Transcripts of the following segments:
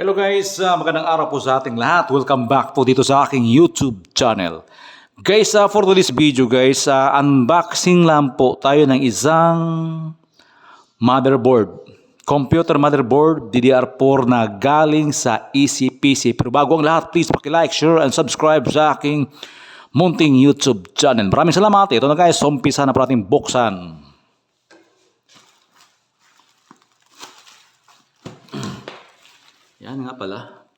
Hello guys, magandang araw po sa ating lahat. Welcome back po dito sa aking YouTube channel. Guys, for today's video guys, unboxing lang po tayo ng isang motherboard. Computer motherboard DDR4 na galing sa ECPC. Pero bago ang lahat, please paki-like, share, and subscribe sa aking munting YouTube channel. Maraming salamat. Ito na guys, umpisa na po natin buksan. Yan nga pala.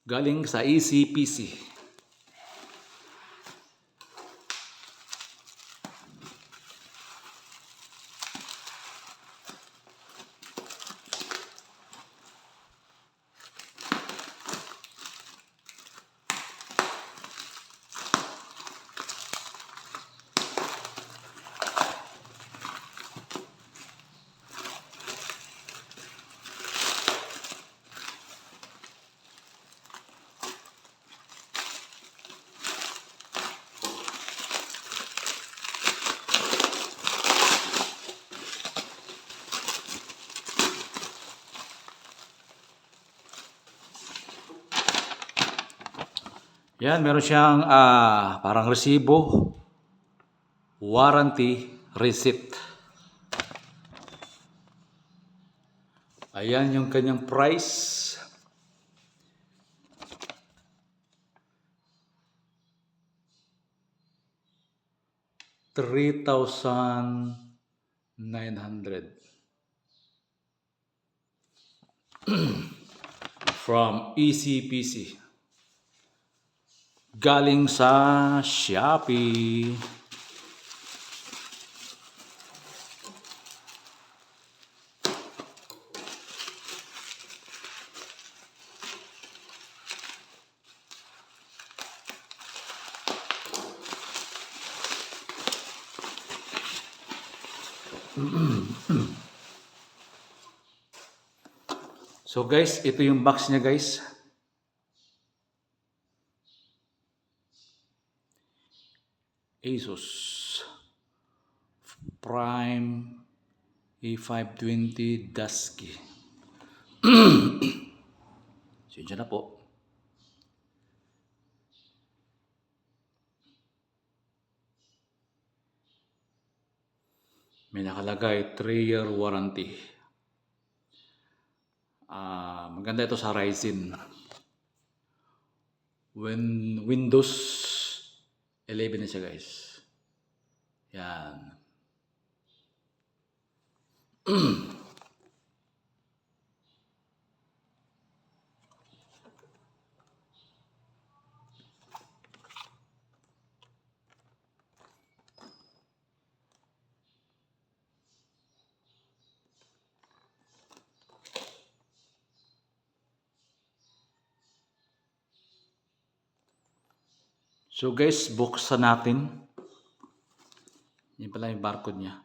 Galing sa ECPC. Yan, meron siyang parang resibo, warranty, receipt. Ayan yung kanyang price. $3,900 from ECPC. Galing sa Shopee. So guys, ito yung box niya guys. Asus Prime A520 Dusky. Siya na po. May nakalagay 3-year warranty. Maganda ito sa Ryzen. Windows 11 na siya guys. Yan. So guys, buksan natin. Yan pala yung barcode niya.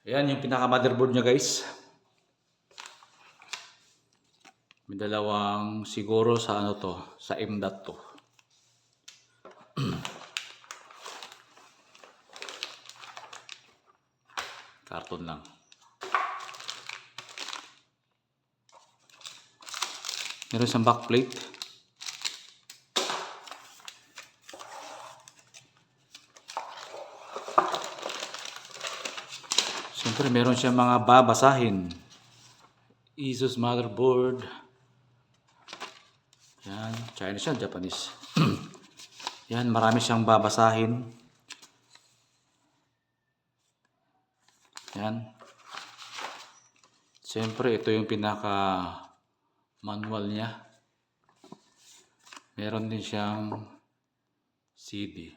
Ayan yung pinaka-motherboard niya guys. May dalawang siguro sa ano to, sa M.2 to. Karton lang. Meron siyang backplate. Siyempre meron siyang mga babasahin. Asus motherboard. Yan, Chinese yan, Japanese. Yan, marami siyang babasahin. Yan. Siyempre ito yung pinaka manual niya. Meron din siyang CD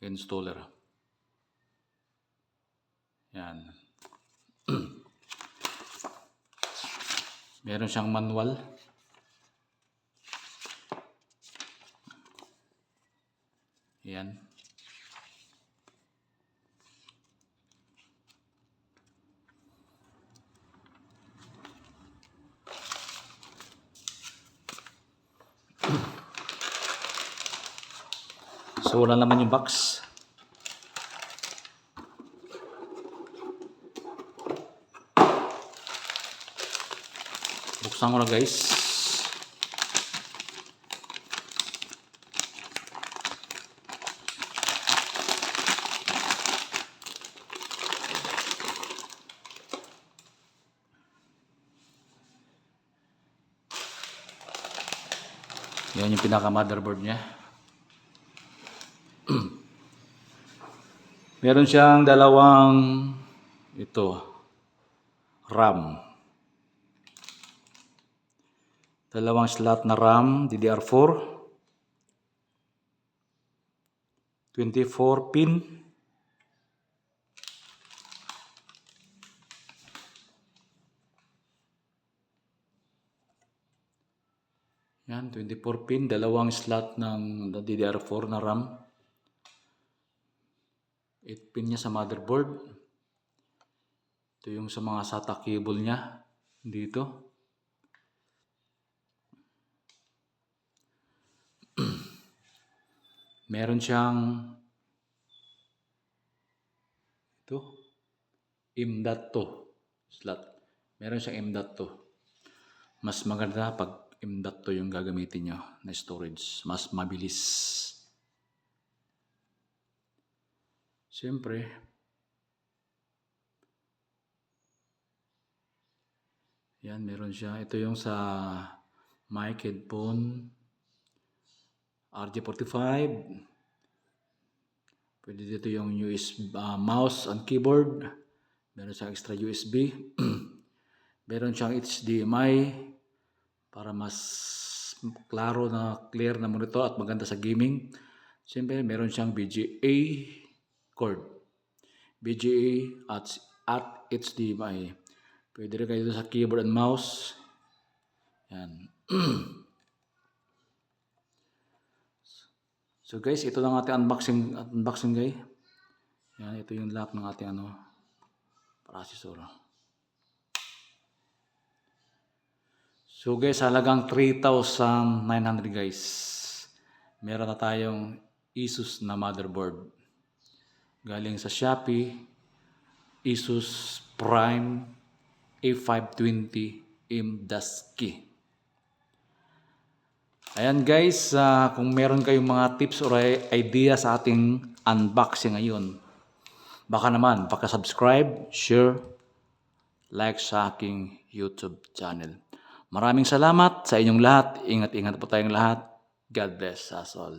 installer. Yan. Meron siyang manual. Yan. So, wala naman yung box. Buksan ko na guys. Yan yung pinaka motherboard niya. Meron siyang dalawang RAM. Dalawang slot na RAM, DDR4. 24 pin. Yan, 24 pin, dalawang slot ng DDR4 na RAM. 8 pin niya sa motherboard. Ito yung sa mga SATA cable niya dito. Meron siyang M.2 slot. Meron siyang M.2. Mas maganda pag M.2 yung gagamitin nyo na storage. Mas mabilis. Siyempre, yan, meron siya. Ito yung sa mic, headphone, RJ45. Pwede dito yung USB, mouse and keyboard. Meron siyang extra USB. Meron siyang HDMI para mas klaro na clear na monitor at maganda sa gaming. Siyempre, meron siyang VGA cord. VGA at HDMI. Pwede rin kayo sa keyboard and mouse. Yan. So guys, ito lang ating unboxing guys. Yan, ito yung lock ng ating processor. So guys, halagang 3,900 guys. Meron na tayong Asus na motherboard. Galing sa Shopee, Asus Prime A520 M-Dusky. Ayan guys, kung meron kayong mga tips or idea sa ating unboxing ngayon, baka naman, subscribe, share, like sa aking YouTube channel. Maraming salamat sa inyong lahat. Ingat-ingat po tayong lahat. God bless us all.